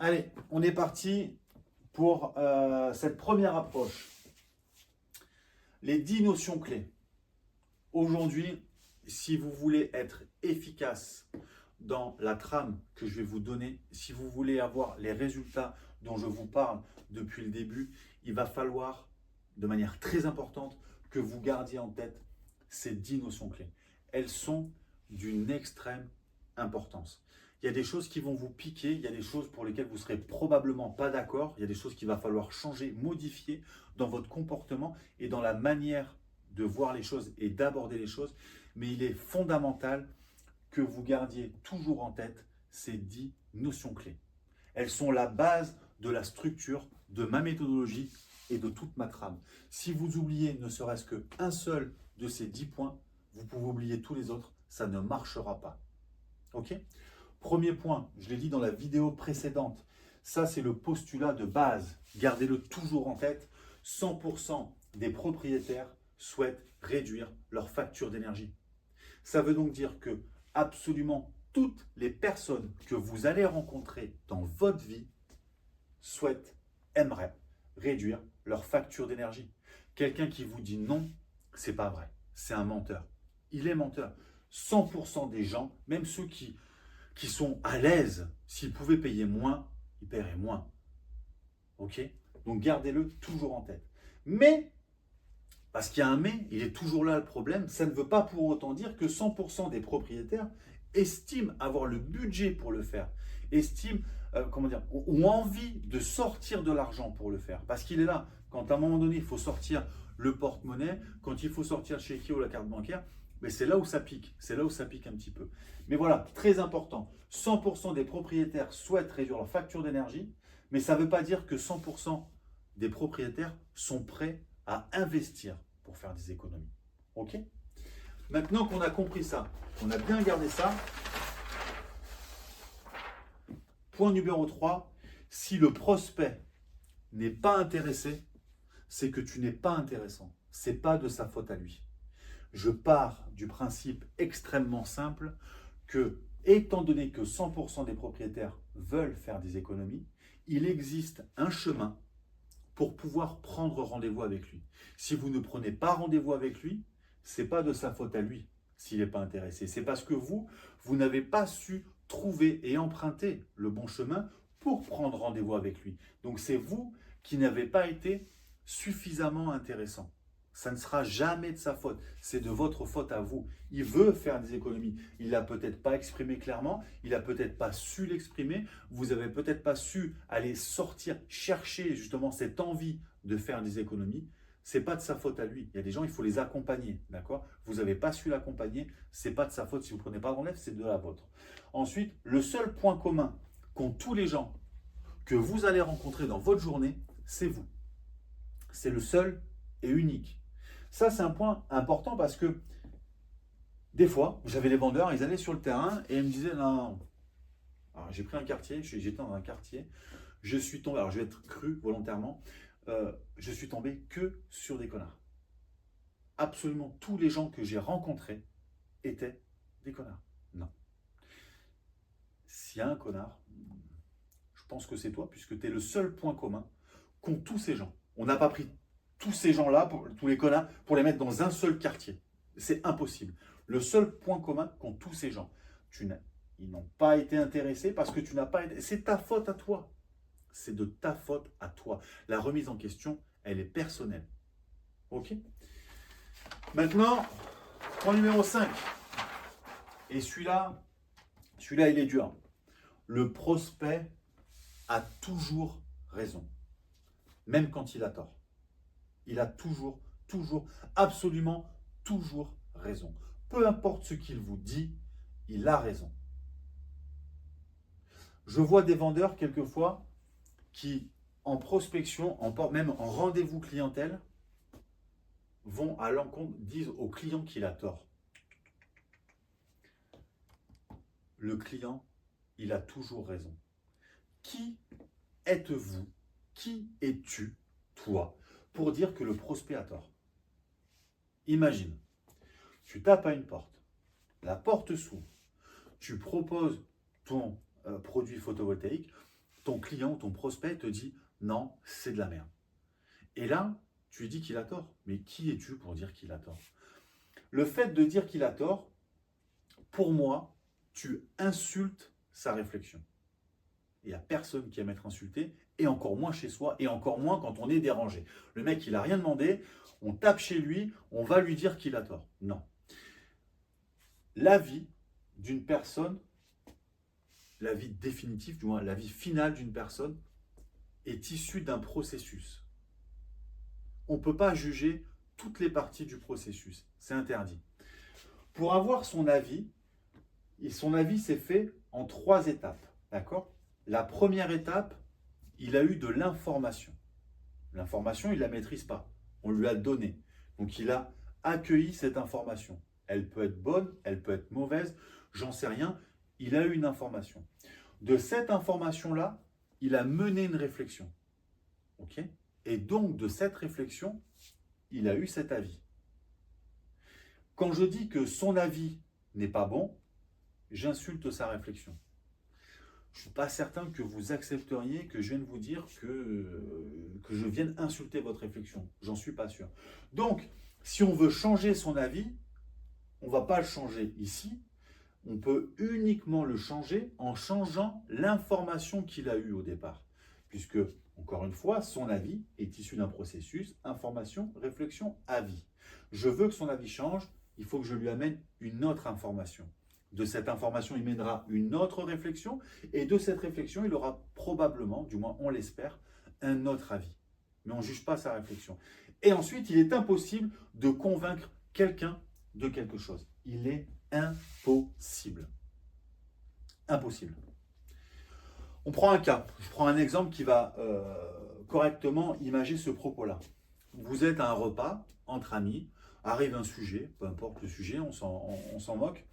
Allez, on est parti pour cette première approche. Les 10 notions clés. Aujourd'hui, si vous voulez être efficace dans la trame que je vais vous donner, si vous voulez avoir les résultats dont je vous parle depuis le début, il va falloir, de manière très importante, que vous gardiez en tête ces 10 notions clés. Elles sont d'une extrême importance. Il y a des choses qui vont vous piquer, il y a des choses pour lesquelles vous ne serez probablement pas d'accord, il y a des choses qu'il va falloir changer, modifier dans votre comportement et dans la manière de voir les choses et d'aborder les choses. Mais il est fondamental que vous gardiez toujours en tête ces 10 notions clés. Elles sont la base de la structure de ma méthodologie et de toute ma trame. Si vous oubliez ne serait-ce qu'un seul de ces 10 points, vous pouvez oublier tous les autres, ça ne marchera pas. Ok ? Premier point, je l'ai dit dans la vidéo précédente, ça c'est le postulat de base. Gardez-le toujours en tête, 100% des propriétaires souhaitent réduire leur facture d'énergie. Ça veut donc dire que absolument toutes les personnes que vous allez rencontrer dans votre vie souhaitent, aimeraient réduire leur facture d'énergie. Quelqu'un qui vous dit non, c'est pas vrai, c'est un menteur. Il est menteur. 100% des gens, même ceux qui sont à l'aise, s'ils pouvaient payer moins, ils paieraient moins. Ok ? Donc gardez-le toujours en tête. Mais, parce qu'il y a un mais, il est toujours là le problème, ça ne veut pas pour autant dire que 100% des propriétaires estiment avoir le budget pour le faire, estiment, ont envie de sortir de l'argent pour le faire. Parce qu'il est là, quand à un moment donné, il faut sortir le porte-monnaie, quand il faut sortir le chéquier ou la carte bancaire, mais c'est là où ça pique, c'est là où ça pique un petit peu. Mais voilà, très important, 100% des propriétaires souhaitent réduire leur facture d'énergie, mais ça ne veut pas dire que 100% des propriétaires sont prêts à investir pour faire des économies. Ok ? Maintenant qu'on a compris ça, qu'on a bien gardé ça, point numéro 3, si le prospect n'est pas intéressé, c'est que tu n'es pas intéressant. Ce n'est pas de sa faute à lui. Je pars du principe extrêmement simple que, étant donné que 100% des propriétaires veulent faire des économies, il existe un chemin pour pouvoir prendre rendez-vous avec lui. Si vous ne prenez pas rendez-vous avec lui, ce n'est pas de sa faute à lui s'il n'est pas intéressé. C'est parce que vous n'avez pas su trouver et emprunter le bon chemin pour prendre rendez-vous avec lui. Donc c'est vous qui n'avez pas été suffisamment intéressant. Ça ne sera jamais de sa faute, c'est de votre faute à vous. Il veut faire des économies, il ne l'a peut-être pas exprimé clairement, il n'a peut-être pas su l'exprimer, vous n'avez peut-être pas su aller sortir, chercher justement cette envie de faire des économies. Ce n'est pas de sa faute à lui. Il y a des gens, il faut les accompagner, d'accord ? Vous n'avez pas su l'accompagner, ce n'est pas de sa faute. Si vous ne prenez pas de relève, c'est de la vôtre. Ensuite, le seul point commun qu'ont tous les gens que vous allez rencontrer dans votre journée, c'est vous. C'est le seul et unique. Ça, c'est un point important parce que des fois, j'avais les vendeurs, ils allaient sur le terrain et ils me disaient non. Alors, j'ai pris un quartier, j'étais dans un quartier, je suis tombé, alors je vais être cru volontairement, je suis tombé que sur des connards. Absolument tous les gens que j'ai rencontrés étaient des connards. Non. S'il y a un connard, je pense que c'est toi, puisque tu es le seul point commun qu'ont tous ces gens. On n'a pas pris tous ces gens-là, tous les connards, pour les mettre dans un seul quartier. C'est impossible. Le seul point commun qu'ont tous ces gens, ils n'ont pas été intéressés parce que tu n'as pas été... C'est ta faute à toi. C'est de ta faute à toi. La remise en question, elle est personnelle. Ok ? Maintenant, point numéro 5. Et celui-là, il est dur. Le prospect a toujours raison. Même quand il a tort. Il a toujours, absolument toujours raison. Peu importe ce qu'il vous dit, il a raison. Je vois des vendeurs quelquefois qui, en prospection, même en rendez-vous clientèle, vont à l'encontre, disent au client qu'il a tort. Le client, il a toujours raison. Qui êtes-vous? Qui es-tu, toi, pour dire que le prospect a tort? Imagine, tu tapes à une porte, la porte s'ouvre, tu proposes ton produit photovoltaïque, ton client, ton prospect te dit non, c'est de la merde. Et là, tu lui dis qu'il a tort. Mais qui es-tu pour dire qu'il a tort? Le fait de dire qu'il a tort, pour moi, tu insultes sa réflexion. Il n'y a personne qui aime être insulté, et encore moins chez soi, et encore moins quand on est dérangé. Le mec, il n'a rien demandé, on tape chez lui, on va lui dire qu'il a tort. Non. La vie d'une personne, la vie définitive, du moins la vie finale d'une personne, est issue d'un processus. On ne peut pas juger toutes les parties du processus. C'est interdit. Pour avoir son avis s'est fait en 3 étapes. D'accord? La première étape, il a eu de l'information. L'information, il ne la maîtrise pas. On lui a donné. Donc, il a accueilli cette information. Elle peut être bonne, elle peut être mauvaise, j'en sais rien. Il a eu une information. De cette information-là, il a mené une réflexion. OK? Et donc, de cette réflexion, il a eu cet avis. Quand je dis que son avis n'est pas bon, j'insulte sa réflexion. Je ne suis pas certain que vous accepteriez que je vienne vous dire que je vienne insulter votre réflexion. J'en suis pas sûr. Donc, si on veut changer son avis, on ne va pas le changer ici. On peut uniquement le changer en changeant l'information qu'il a eue au départ. Puisque, encore une fois, son avis est issu d'un processus, information, réflexion, avis. Je veux que son avis change, il faut que je lui amène une autre information. De cette information, il mènera une autre réflexion, et de cette réflexion, il aura probablement, du moins on l'espère, un autre avis. Mais on ne juge pas sa réflexion. Et ensuite, il est impossible de convaincre quelqu'un de quelque chose. Il est impossible. Impossible. On prend un cas, je prends un exemple qui va correctement imager ce propos-là. Vous êtes à un repas, entre amis, arrive un sujet, peu importe le sujet, on s'en moque,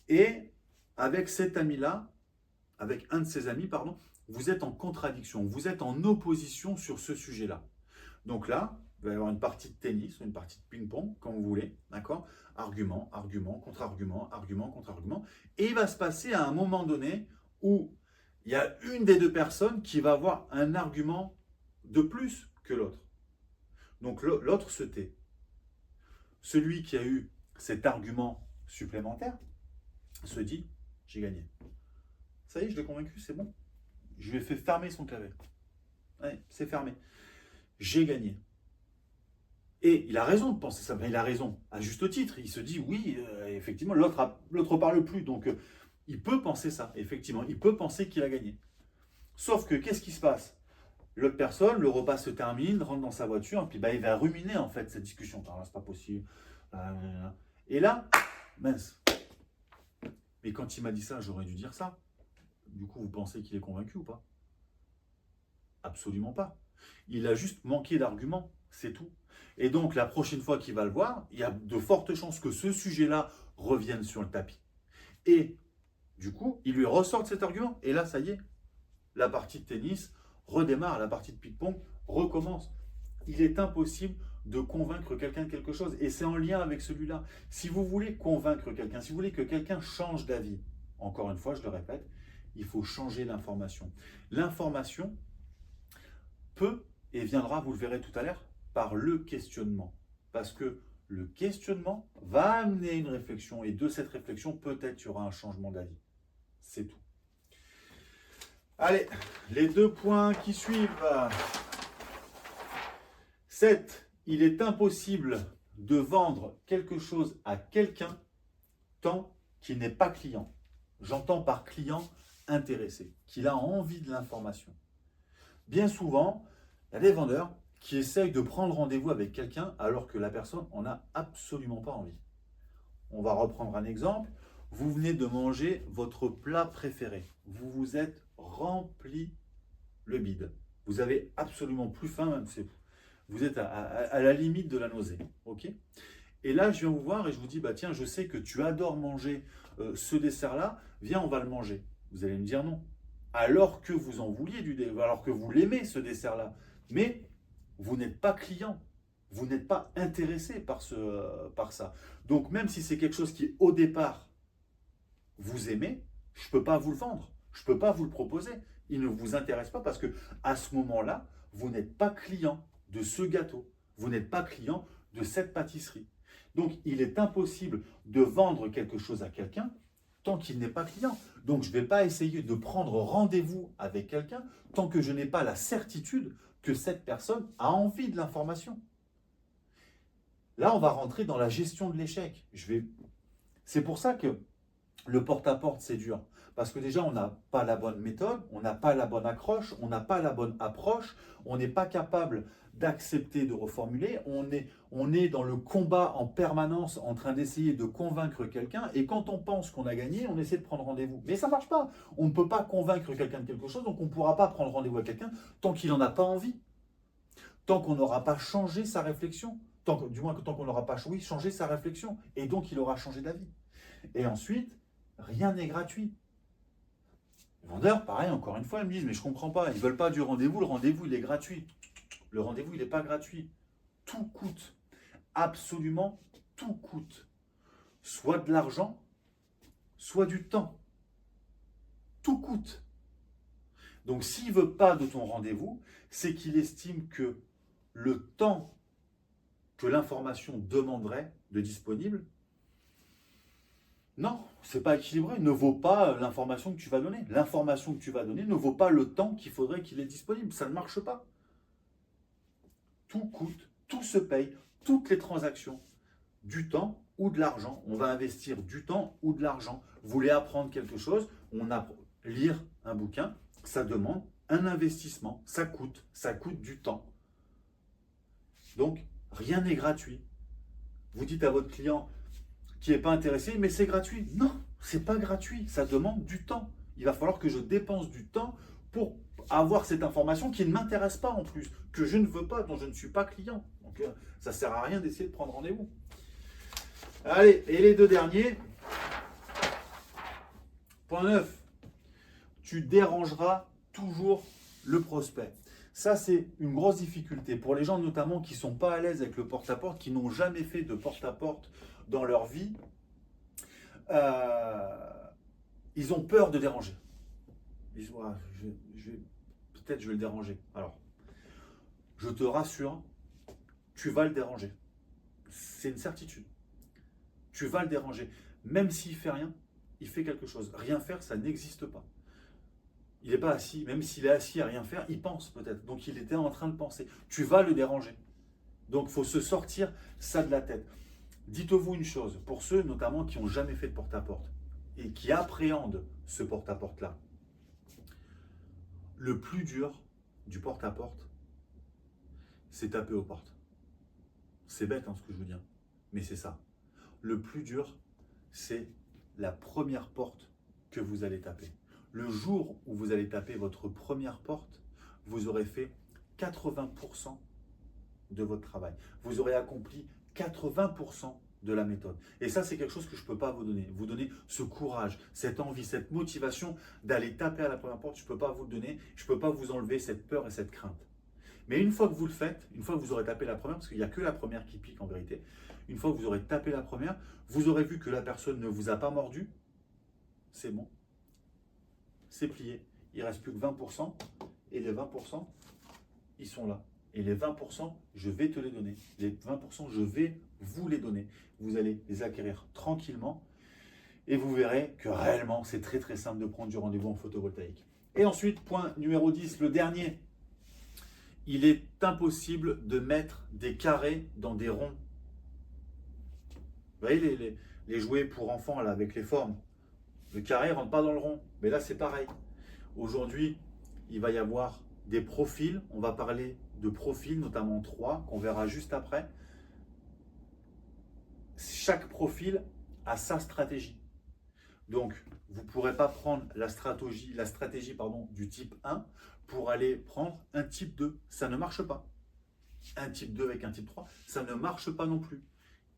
et avec cet ami-là, avec un de ses amis, pardon, vous êtes en contradiction, vous êtes en opposition sur ce sujet-là. Donc là, il va y avoir une partie de tennis, une partie de ping-pong, comme vous voulez, d'accord? Argument, argument, contre-argument, argument, contre-argument. Et il va se passer à un moment donné où il y a une des deux personnes qui va avoir un argument de plus que l'autre. Donc l'autre se tait. Celui qui a eu cet argument supplémentaire se dit, j'ai gagné. Ça y est, je l'ai convaincu, c'est bon. Je lui ai fait fermer son clavier. Ouais, c'est fermé. J'ai gagné. Et il a raison de penser ça. Il a raison, à juste titre. Il se dit, oui, effectivement, l'autre parle plus. Donc, il peut penser ça, effectivement. Il peut penser qu'il a gagné. Sauf que, qu'est-ce qui se passe? L'autre personne, le repas se termine, rentre dans sa voiture, et puis il va ruminer, en fait, cette discussion. Alors là, c'est pas possible. Et là, mince. Mais quand il m'a dit ça, j'aurais dû dire ça. Du coup, vous pensez qu'il est convaincu ou pas? Absolument pas. Il a juste manqué d'arguments, c'est tout. Et donc, la prochaine fois qu'il va le voir, il y a de fortes chances que ce sujet-là revienne sur le tapis. Et du coup, il lui ressort cet argument. Et là, ça y est, la partie de tennis redémarre, la partie de ping-pong recommence. Il est impossible de convaincre quelqu'un de quelque chose. Et c'est en lien avec celui-là. Si vous voulez convaincre quelqu'un, si vous voulez que quelqu'un change d'avis, encore une fois, je le répète, il faut changer l'information. L'information peut et viendra, vous le verrez tout à l'heure, par le questionnement. Parce que le questionnement va amener une réflexion et de cette réflexion, peut-être il y aura un changement d'avis. C'est tout. Allez, les 2 points qui suivent. 7. Il est impossible de vendre quelque chose à quelqu'un tant qu'il n'est pas client. J'entends par client intéressé, qu'il a envie de l'information. Bien souvent, il y a des vendeurs qui essayent de prendre rendez-vous avec quelqu'un alors que la personne n'en a absolument pas envie. On va reprendre un exemple. Vous venez de manger votre plat préféré. Vous vous êtes rempli le bide. Vous avez absolument plus faim, même vous êtes à la limite de la nausée. Okay, et là, je viens vous voir et je vous dis, bah tiens, je sais que tu adores manger ce dessert-là. Viens, on va le manger. Vous allez me dire non. Alors que vous en vouliez du dessert, alors que vous l'aimez ce dessert-là. Mais vous n'êtes pas client. Vous n'êtes pas intéressé par ça. Donc, même si c'est quelque chose qui, au départ, vous aimez, je ne peux pas vous le vendre. Je Je ne peux pas vous le proposer. Il ne vous intéresse pas parce que à ce moment-là, vous n'êtes pas client de ce gâteau. Vous n'êtes pas client de cette pâtisserie. Donc, il est impossible de vendre quelque chose à quelqu'un tant qu'il n'est pas client. Donc, je ne vais pas essayer de prendre rendez-vous avec quelqu'un tant que je n'ai pas la certitude que cette personne a envie de l'information. Là, on va rentrer dans la gestion de l'échec. C'est pour ça que le porte-à-porte, c'est dur. Parce que déjà, on n'a pas la bonne méthode, on n'a pas la bonne accroche, on n'a pas la bonne approche, on n'est pas capable d'accepter de reformuler, on est dans le combat en permanence en train d'essayer de convaincre quelqu'un, et quand on pense qu'on a gagné, on essaie de prendre rendez-vous. Mais ça ne marche pas. On ne peut pas convaincre quelqu'un de quelque chose, donc on ne pourra pas prendre rendez-vous avec quelqu'un tant qu'il n'en a pas envie, tant qu'on n'aura pas changé sa réflexion, tant qu'on n'aura pas changé sa réflexion, et donc il aura changé d'avis. Et ensuite, rien n'est gratuit. Les vendeurs, pareil, encore une fois, ils me disent, mais je ne comprends pas, ils ne veulent pas du rendez-vous, le rendez-vous, il est gratuit. Le rendez-vous, il n'est pas gratuit. Tout coûte. Absolument tout coûte. Soit de l'argent, soit du temps. Tout coûte. Donc, s'il ne veut pas de ton rendez-vous, c'est qu'il estime que le temps que l'information demanderait de disponible, non, c'est pas équilibré, ne vaut pas l'information que tu vas donner. L'information que tu vas donner ne vaut pas le temps qu'il faudrait qu'il est disponible. Ça ne marche pas. Tout coûte, tout se paye, toutes les transactions, du temps ou de l'argent. On va investir du temps ou de l'argent. Vous voulez apprendre quelque chose, lire un bouquin, ça demande un investissement, ça coûte du temps. Donc, rien n'est gratuit. Vous dites à votre client qui n'est pas intéressé, mais c'est gratuit. Non, c'est pas gratuit, ça demande du temps. Il va falloir que je dépense du temps pour avoir cette information qui ne m'intéresse pas en plus, que je ne veux pas, dont je ne suis pas client. Donc, ça ne sert à rien d'essayer de prendre rendez-vous. Allez, et les deux derniers. Point 9. Tu dérangeras toujours le prospect. Ça, c'est une grosse difficulté pour les gens notamment qui ne sont pas à l'aise avec le porte-à-porte, qui n'ont jamais fait de porte-à-porte dans leur vie. Ils ont peur de déranger. Ils disent, ah, peut-être je vais le déranger. Alors, je te rassure, tu vas le déranger. C'est une certitude. Tu vas le déranger. Même s'il ne fait rien, il fait quelque chose. Rien faire, ça n'existe pas. Il n'est pas assis, même s'il est assis à rien faire, il pense peut-être. Donc il était en train de penser. Tu vas le déranger. Donc il faut se sortir ça de la tête. Dites-vous une chose, pour ceux notamment qui n'ont jamais fait de porte-à-porte et qui appréhendent ce porte-à-porte-là, le plus dur du porte-à-porte, c'est taper aux portes. C'est bête ce que je vous dis, mais c'est ça. Le plus dur, c'est la première porte que vous allez taper. Le jour où vous allez taper votre première porte, vous aurez fait 80% de votre travail. Vous aurez accompli 80% de la méthode. Et ça, c'est quelque chose que je ne peux pas vous donner. Vous donner ce courage, cette envie, cette motivation d'aller taper à la première porte, je ne peux pas vous le donner. Je ne peux pas vous enlever cette peur et cette crainte. Mais une fois que vous le faites, une fois que vous aurez tapé la première, parce qu'il n'y a que la première qui pique en vérité, une fois que vous aurez tapé la première, vous aurez vu que la personne ne vous a pas mordu, c'est bon. C'est plié. Il ne reste plus que 20%. Et les 20%, ils sont là. Et les 20%, je vais te les donner. Les 20%, je vais vous les donner. Vous allez les acquérir tranquillement. Et vous verrez que réellement, c'est très très simple de prendre du rendez-vous en photovoltaïque. Et ensuite, point numéro 10, le dernier. Il est impossible de mettre des carrés dans des ronds. Vous voyez les jouets pour enfants là, avec les formes. Le carré ne rentre pas dans le rond. Mais là, c'est pareil. Aujourd'hui, il va y avoir des profils. On va parler de profils, notamment 3, qu'on verra juste après. Chaque profil a sa stratégie. Donc, vous ne pourrez pas prendre la stratégie du type 1 pour aller prendre un type 2. Ça ne marche pas. Un type 2 avec un type 3, ça ne marche pas non plus.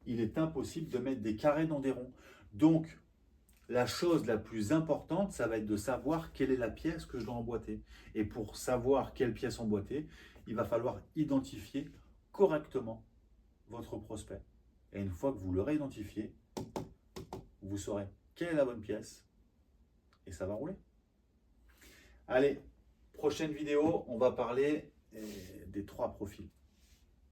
Il est impossible de mettre des carrés dans des ronds. Donc, la chose la plus importante, ça va être de savoir quelle est la pièce que je dois emboîter. Et pour savoir quelle pièce emboîter, il va falloir identifier correctement votre prospect. Et une fois que vous l'aurez identifié, vous saurez quelle est la bonne pièce et ça va rouler. Allez, prochaine vidéo, on va parler des 3 profils.